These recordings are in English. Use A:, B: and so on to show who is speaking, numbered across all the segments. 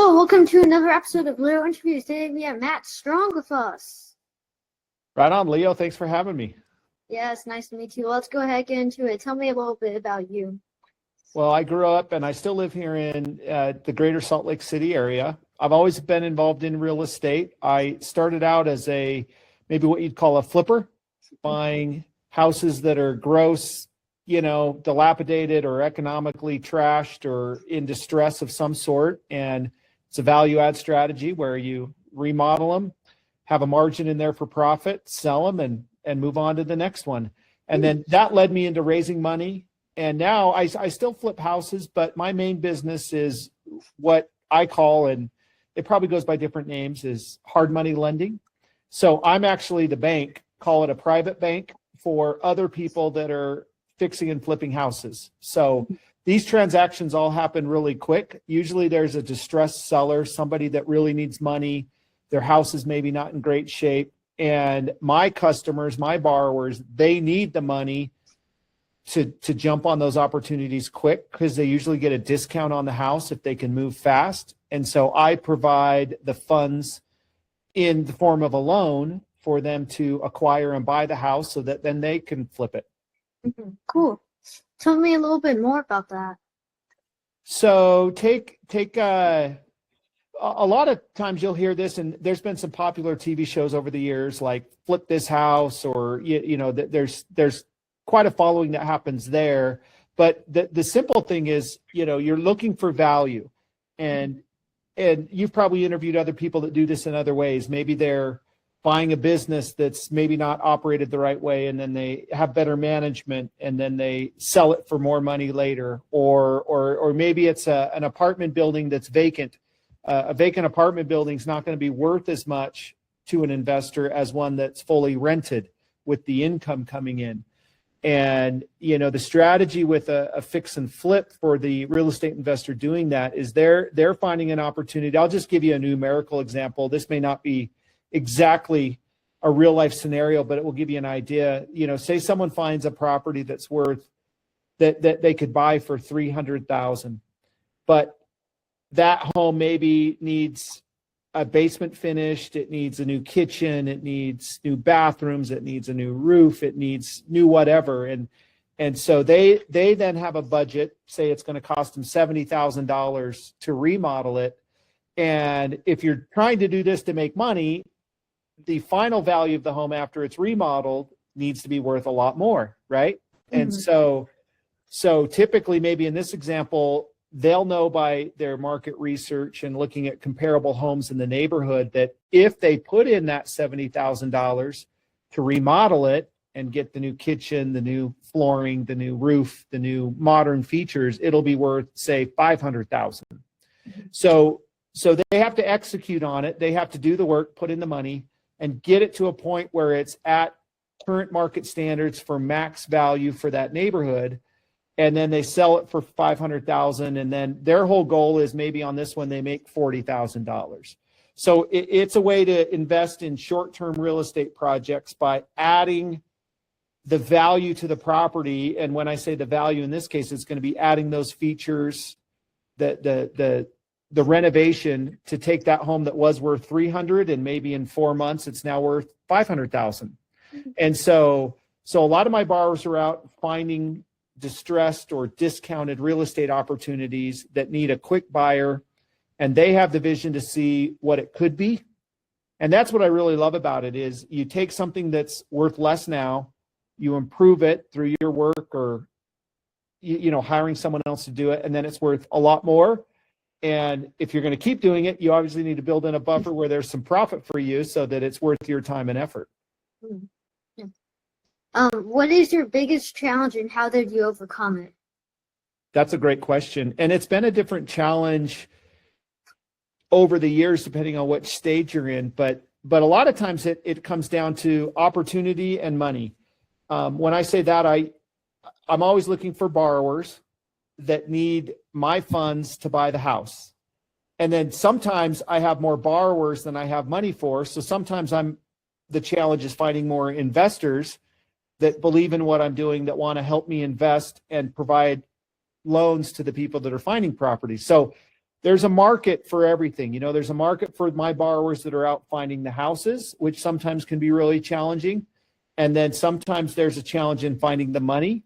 A: Hello, welcome to another episode of Leointerviews. Today we have Matt Strong with us.
B: Right on, Leo. Thanks for having me.
A: Yeah, it's nice to meet you. Let's go ahead and get into it. Tell me a little bit about you.
B: Well, I grew up and I still live here in the greater Salt Lake City area. I've always been involved in real estate. I started out as maybe what you'd call a flipper, buying houses that are gross, dilapidated or economically trashed or in distress of some sort. And it's a value add strategy where you remodel them, have a margin in there for profit, sell them and move on to the next one. And then that led me into raising money. And now I still flip houses, but my main business is what I call, and it probably goes by different names, is hard money lending. So I'm actually the bank, call it a private bank, for other people that are fixing and flipping houses. So these transactions all happen really quick. Usually there's a distressed seller, somebody that really needs money. Their house is maybe not in great shape. And my customers, my borrowers, they need the money to jump on those opportunities quick because they usually get a discount on the house if they can move fast. And so I provide the funds in the form of a loan for them to acquire and buy the house so that then they can flip it.
A: Mm-hmm. Cool. Tell me a little bit more about that.
B: So take a lot of times you'll hear this, and there's been some popular TV shows over the years like Flip This House, or there's quite a following that happens there. But the simple thing is, you're looking for value, and you've probably interviewed other people that do this in other ways. Maybe they're buying a business that's maybe not operated the right way, and then they have better management, and then they sell it for more money later. Or maybe it's an apartment building that's vacant. A vacant apartment building is not going to be worth as much to an investor as one that's fully rented with the income coming in. And, the strategy with a fix and flip for the real estate investor doing that is they're finding an opportunity. I'll just give you a numerical example. This may not be exactly a real life scenario, but it will give you an idea. Say someone finds a property that's worth that they could buy for $300,000, but that home maybe needs a basement finished, it needs a new kitchen, it needs new bathrooms, it needs a new roof, it needs new whatever. And so they then have a budget, say it's going to cost them $70,000 to remodel it. And if you're trying to do this to make money, the final value of the home after it's remodeled needs to be worth a lot more, right? Mm-hmm. And so typically, maybe in this example, they'll know by their market research and looking at comparable homes in the neighborhood that if they put in that $70,000 to remodel it and get the new kitchen, the new flooring, the new roof, the new modern features, it'll be worth, say, $500,000. So they have to execute on it. They have to do the work, put in the money, and get it to a point where it's at current market standards for max value for that neighborhood. And then they sell it for $500,000. And then their whole goal is maybe on this one, they make $40,000. So it's a way to invest in short-term real estate projects by adding the value to the property. And when I say the value in this case, it's going to be adding those features, the renovation to take that home that was worth $300,000 and maybe in 4 months it's now worth $500,000. And so a lot of my borrowers are out finding distressed or discounted real estate opportunities that need a quick buyer, and they have the vision to see what it could be. And that's what I really love about it is you take something that's worth less now, you improve it through your work or hiring someone else to do it, and then it's worth a lot more. And if you're going to keep doing it, you obviously need to build in a buffer where there's some profit for you so that it's worth your time and effort.
A: What is your biggest challenge and how did you overcome it?
B: That's a great question. And it's been a different challenge over the years, depending on which stage you're in. But a lot of times it comes down to opportunity and money. When I say that, I'm always looking for borrowers that need my funds to buy the house. And then sometimes I have more borrowers than I have money for. So sometimes the challenge is finding more investors that believe in what I'm doing, that want to help me invest and provide loans to the people that are finding properties. So there's a market for everything. You know, there's a market for my borrowers that are out finding the houses, which sometimes can be really challenging. And then sometimes there's a challenge in finding the money.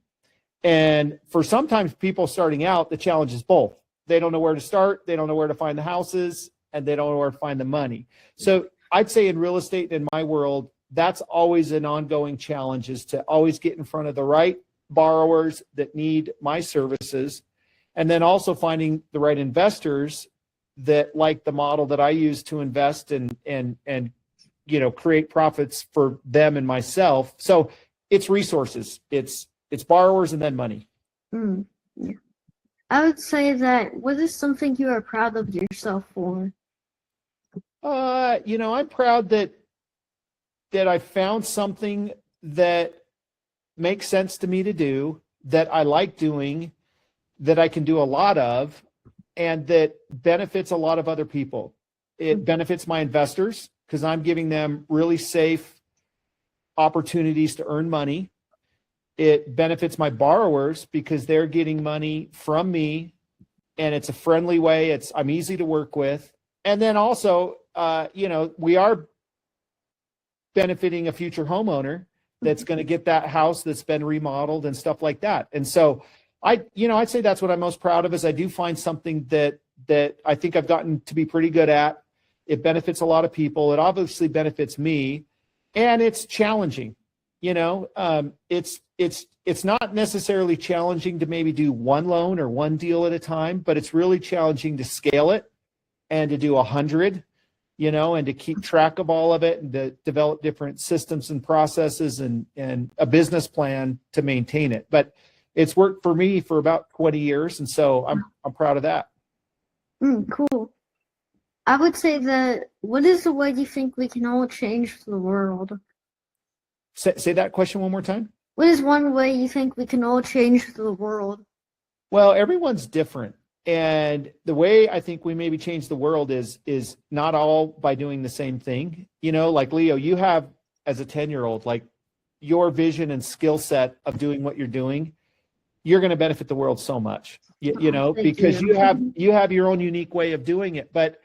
B: And for sometimes people starting out, the challenge is both. They don't know where to start, they don't know where to find the houses, and they don't know where to find the money. So I'd say in real estate, in my world, that's always an ongoing challenge, is to always get in front of the right borrowers that need my services. And then also finding the right investors that like the model that I use to invest and you know, create profits for them and myself. So it's resources, it's borrowers and then money.
A: Yeah. I would say that, what is something you are proud of yourself for?
B: You know, I'm proud that I found something that makes sense to me to do, that I like doing, that I can do a lot of, and that benefits a lot of other people. It benefits my investors because I'm giving them really safe opportunities to earn money. It benefits my borrowers because they're getting money from me, and it's a friendly way. I'm easy to work with. And then also, you know, we are benefiting a future homeowner that's going to get that house that's been remodeled and stuff like that. And so I'd say that's what I'm most proud of, is I do find something that I think I've gotten to be pretty good at. It benefits a lot of people. It obviously benefits me, and it's challenging. You know, it's not necessarily challenging to maybe do one loan or one deal at a time, but it's really challenging to scale it and to do 100, you know, and to keep track of all of it, and to develop different systems and processes and a business plan to maintain it. But it's worked for me for about 20 years. And so I'm proud of that.
A: Cool. I would say that, what is the way you think we can all change the world?
B: Say that question one more time.
A: What is one way you think we can all change the world?
B: Well, everyone's different. And the way I think we maybe change the world is not all by doing the same thing. You know, like Leo, you have, as a 10-year-old, like, your vision and skill set of doing what you're doing, you're going to benefit the world so much, you know, because you have your own unique way of doing it. But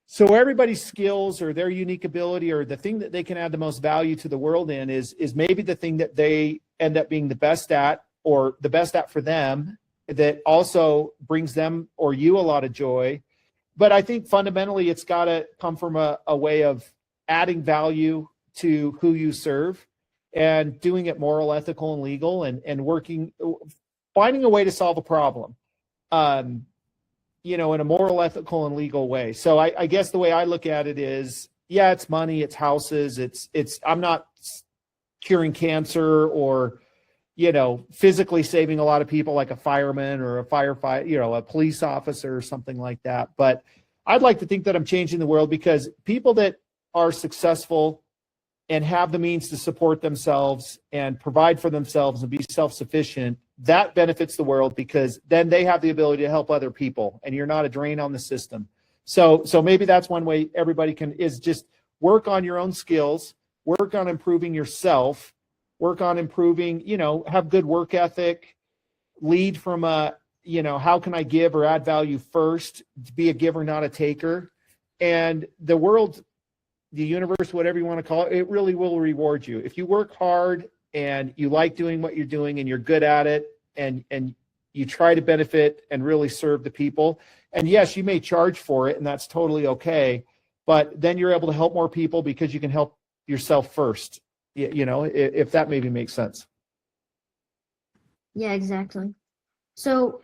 B: so everybody's skills or their unique ability or the thing that they can add the most value to the world in is maybe the thing that they end up being the best at, or the best at for them, that also brings them or you a lot of joy. But I think fundamentally it's got to come from a way of adding value to who you serve, and doing it moral, ethical, and legal, and finding a way to solve a problem, you know, in a moral, ethical, and legal way. So I guess the way I look at it is, yeah, it's money, it's houses, I'm not curing cancer or, you know, physically saving a lot of people like a fireman or a firefighter, you know, a police officer or something like that. But I'd like to think that I'm changing the world, because people that are successful and have the means to support themselves and provide for themselves and be self-sufficient, that benefits the world, because then they have the ability to help other people, and you're not a drain on the system. So maybe that's one way everybody is just work on your own skills, work on improving yourself, work on improving, you know, have good work ethic, lead from you know, how can I give or add value first, to be a giver, not a taker. And the world, the universe, whatever you want to call it, it really will reward you. If you work hard and you like doing what you're doing and you're good at it, and you try to benefit and really serve the people. And yes, you may charge for it, and that's totally okay, but then you're able to help more people because you can help yourself first, you know, if that maybe makes sense.
A: Yeah, exactly. So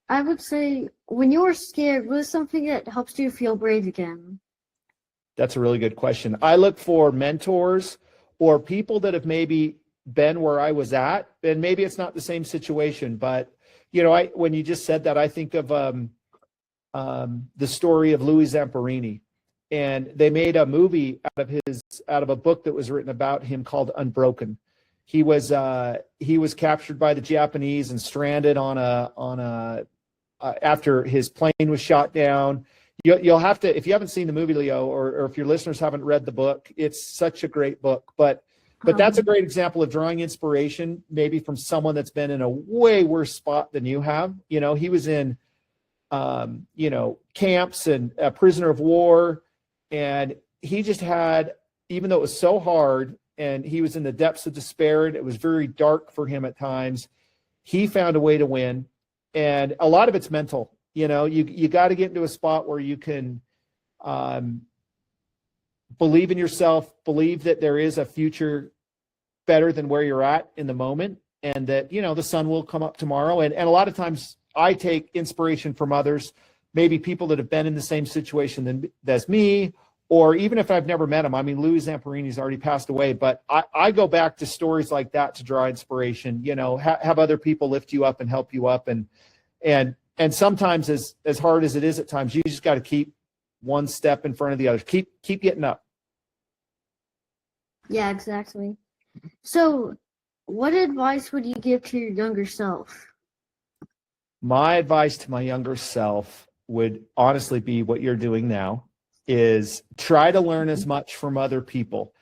A: I would say, when you're scared, what is something that helps you feel brave again?
B: That's a really good question. I look for mentors or people that have maybe been where I was at, and maybe it's not the same situation, but you know, when you just said that, I think of the story of Louis Zamperini, and they made a movie out of a book that was written about him called Unbroken. He was captured by the Japanese and stranded on a after his plane was shot down. You'll have to, if you haven't seen the movie, Leo, or if your listeners haven't read the book, it's such a great book. But that's a great example of drawing inspiration, maybe from someone that's been in a way worse spot than you have. You know, he was in camps and a prisoner of war. And he just had, even though it was so hard and he was in the depths of despair and it was very dark for him at times, he found a way to win. And a lot of it's mental. You got to get into a spot where you can believe in yourself, believe that there is a future better than where you're at in the moment, and that, the sun will come up tomorrow. And a lot of times I take inspiration from others, maybe people that have been in the same situation as me, or even if I've never met them. I mean, Louis Zamperini's already passed away, but I go back to stories like that to draw inspiration, have other people lift you up and help you up. And sometimes as hard as it is at times, you just got to keep one step in front of the other. Keep getting up.
A: Yeah, exactly. So what advice would you give to your younger self?
B: My advice to my younger self would honestly be what you're doing now, is try to learn as much from other people,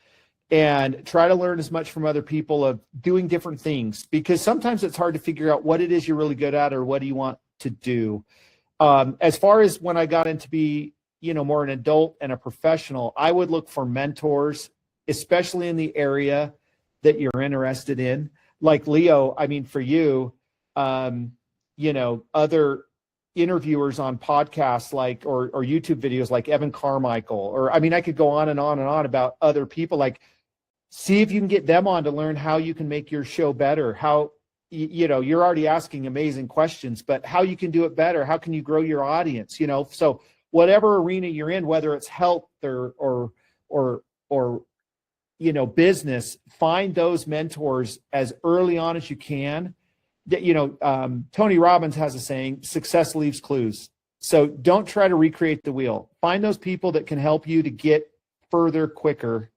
B: and try to learn as much from other people of doing different things, because sometimes it's hard to figure out what it is you're really good at or what do you want to do. As far as when I got into be, more an adult and a professional, I would look for mentors, especially in the area that you're interested in. Like Leo, I mean, for you, other interviewers on podcasts or YouTube videos like Evan Carmichael, or I mean, I could go on and on and on about other people. Like, see if you can get them on to learn how you can make your show better. How, you're already asking amazing questions, but how you can do it better. How can you grow your audience? So whatever arena you're in, whether it's health or business, find those mentors as early on as you can. Tony Robbins has a saying, success leaves clues. So don't try to recreate the wheel. Find those people that can help you to get further quicker.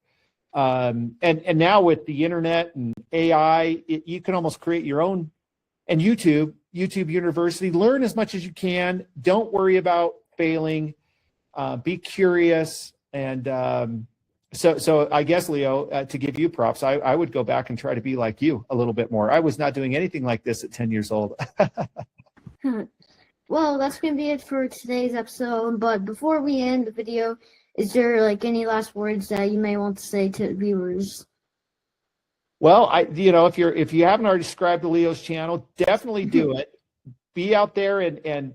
B: And now with the internet and AI, you can almost create your own. And YouTube University, learn as much as you can. Don't worry about failing. Be curious. And so I guess, Leo, to give you props, I would go back and try to be like you a little bit more. I was not doing anything like this at 10 years old.
A: Well, that's going to be it for today's episode. But before we end the video, is there any last words that you may want to say to viewers?
B: Well, if you haven't already subscribed to Leo's channel, definitely do it. Be out there and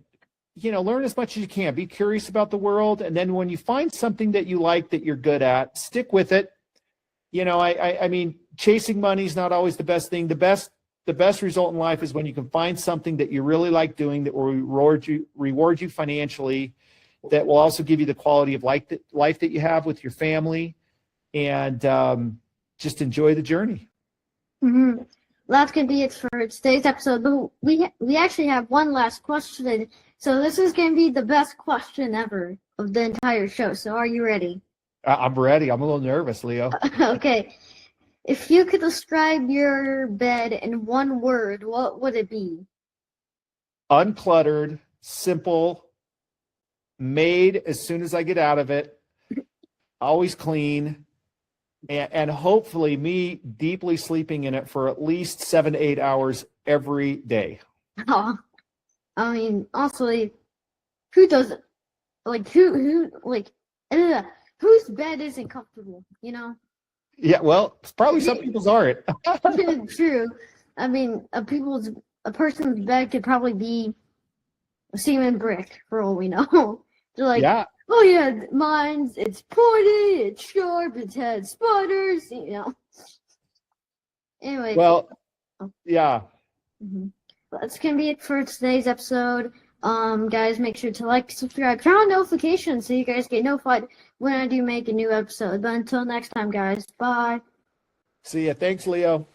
B: learn as much as you can. Be curious about the world. And then when you find something that you like, that you're good at, stick with it. I mean, chasing money is not always the best thing. The best result in life is when you can find something that you really like doing that will reward you financially, that will also give you the quality of life that you have with your family, and just enjoy the journey.
A: Mm-hmm. That's going to be it for today's episode. But we actually have one last question. So this is going to be the best question ever of the entire show. So are you ready?
B: I'm ready. I'm a little nervous, Leo.
A: Okay. If you could describe your bed in one word, what would it be?
B: Uncluttered, simple, made as soon as I get out of it, always clean, and hopefully me deeply sleeping in it for at least 7 to 8 hours every day.
A: Oh, I mean, honestly, who doesn't? Whose bed isn't comfortable,
B: Yeah, well, probably some people's aren't.
A: True. I mean, a person's bed could probably be a cement brick for all we know. They're like,
B: Yeah.
A: Oh yeah, it's pointy, it's sharp, it has spiders, Anyway.
B: Well, yeah.
A: Mm-hmm. That's gonna be it for today's episode. Guys, make sure to like, subscribe, turn on notifications so you guys get notified when I do make a new episode. But until next time, guys, bye.
B: See ya. Thanks, Leo.